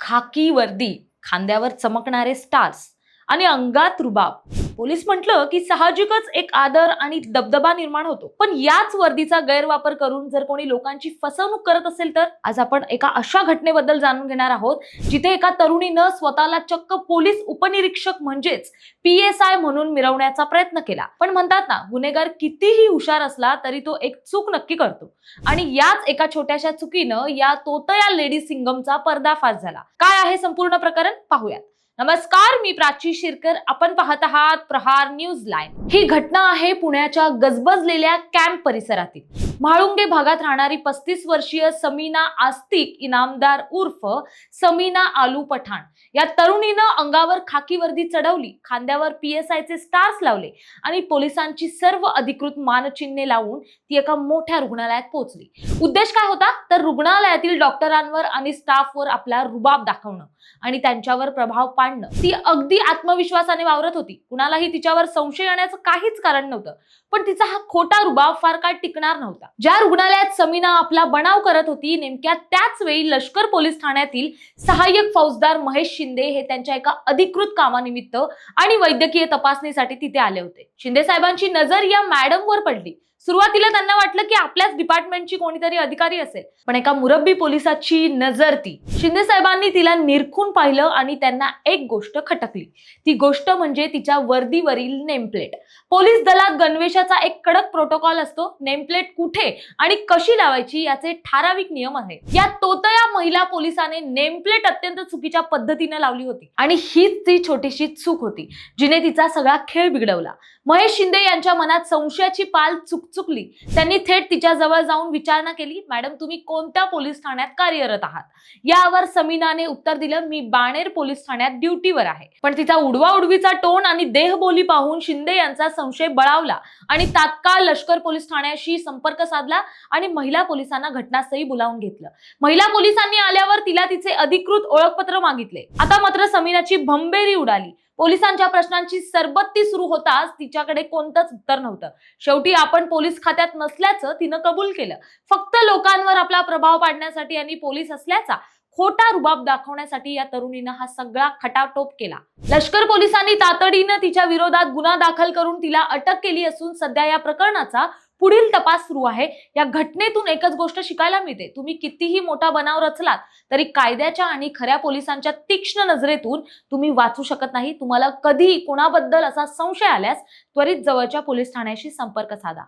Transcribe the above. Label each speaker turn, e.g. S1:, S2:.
S1: खाकी वर्दी, खांद्यावर चमकणारे स्टार्स आणि अंगात रुबाब. पोलीस म्हटलं की साहजिकच एक आदर आणि दबदबा निर्माण होतो. पण याच वर्दीचा गैरवापर करून जर कोणी लोकांची फसवणूक करत असेल तर आज आपण एका अशा घटनेबद्दल जाणून घेणार आहोत जिथे एका तरुणीनं स्वतःला चक्क पोलीस उपनिरीक्षक म्हणजेच PSI म्हणून मिरवण्याचा प्रयत्न केला. पण म्हणतात ना, गुन्हेगार कितीही हुशार असला तरी तो एक चूक नक्की करतो आणि याच एका छोट्याशा चुकीनं या तोतया लेडी सिंगमचा पर्दाफाश झाला. काय आहे संपूर्ण प्रकरण पाहूयात. नमस्कार, मी प्राची शिरकर. आपण पाहत आहात प्रहार न्यूज लाईव्ह. ही घटना आहे पुण्याच्या गजबजलेल्या कॅम्प परिसरातील. म्हाळुंगे भागात राहणारी 35 वर्षीय समीना आस्तिक इनामदार उर्फ समीना आलू पठाण या तरुणीनं अंगावर खाकी वर्दी चढवली, खांद्यावर PSI चे स्टार्स लावले आणि पोलिसांची सर्व अधिकृत मानचिन्हे लावून ती एका मोठ्या रुग्णालयात पोहोचली. उद्देश काय होता तर रुग्णालयातील डॉक्टरांवर आणि स्टाफवर आपला रुबाब दाखवणं आणि त्यांच्यावर प्रभाव पाडणं. ती अगदी आत्मविश्वासाने वावरत होती. कुणालाही तिच्यावर संशय येण्याचं काहीच कारण नव्हतं. पण तिचा हा खोटा रुबाब फार काळ टिकणार नव्हता. ज्या रुग्णालयात समीना आपला बनाव करत होती, नेमक्या त्याच वेळी लष्कर पोलीस ठाण्यातील सहाय्यक फौजदार महेश शिंदे हे त्यांच्या एका अधिकृत कामानिमित्त आणि वैद्यकीय तपासणीसाठी तिथे आले होते. शिंदे साहेबांची नजर या मॅडमवर पडली. सुरुवातीला त्यांना वाटलं की आपल्याच डिपार्टमेंटची कोणीतरी अधिकारी असेल, पण एका मुरब्बी पोलिसाची नजर ती. शिंदे साहेबांनी तिला निरखून पाहिलं आणि त्यांना एक गोष्ट खटकली. ती गोष्ट म्हणजे तिच्या वर्दीवरील नेमप्लेट. पोलीस दलात गणवेशाचा एक कडक प्रोटोकॉल असतो. नेमप्लेट कुठे आणि कशी लावायची याचे ठराविक नियम आहेत. या तोतया महिला पोलिसाने नेमप्लेट अत्यंत चुकीच्या पद्धतीने लावली होती आणि हीच ती छोटीशी चूक होती जिने तिचा सगळा खेळ बिघडवला. महेश शिंदे यांच्या मनात संशयाची पाल चुकचुकली. त्यांनी थेट तिच्या जवळ जाऊन विचारणा केली, मॅडम तुम्ही कोणत्या पोलीस ठाण्यात कार्यरत आहात? यावर समीनाने उत्तर दिलं, मी बाणेर पोलीस ठाण्यात ड्युटीवर आहे. पण तिचा उडवाउडवीचा टोन आणि देहबोली पाहून शिंदे यांचा संशय बळावला आणि तात्काळ लष्कर पोलीस ठाण्याशी संपर्क साधला आणि महिला पोलिसांना घटनास्थळी बोलावून घेतलं. महिला पोलिसांनी आल्यावर तिला तिचे अधिकृत ओळखपत्र मागितले. आता मात्र समीनाची भंबेरी उडाली. पोलिसांच्या प्रश्नांची सरबत्ती सुरू होताच तिच्याकडे कोणतंच उत्तर नव्हतं. शेवटी आपण पोलीस खात्यात नसल्याचं तिनं कबूल केलं. फक्त लोकांवर आपला प्रभाव पाडण्यासाठी आणि पोलीस असल्याचा खोटा रुबाब दाखवण्यासाठी या तरुणीनं हा सगळा खटाटोप केला. लष्कर पोलिसांनी तातडीनं तिच्या विरोधात गुन्हा दाखल करून तिला अटक केली असून सध्या या प्रकरणाचा पुढील तपास सुरू आहे. या घटनेतून एकच गोष्ट शिकायला मिळते, तुम्ही कितीही मोठा बनाव रचलात तरी कायद्याच्या आणि खऱ्या पोलिसांच्या तीक्ष्ण नजरेतून तुम्ही वाचू शकत नाही. तुम्हाला कधी कोणाबद्दल असा संशय आल्यास त्वरित जवळच्या पोलीस ठाण्याशी संपर्क साधा.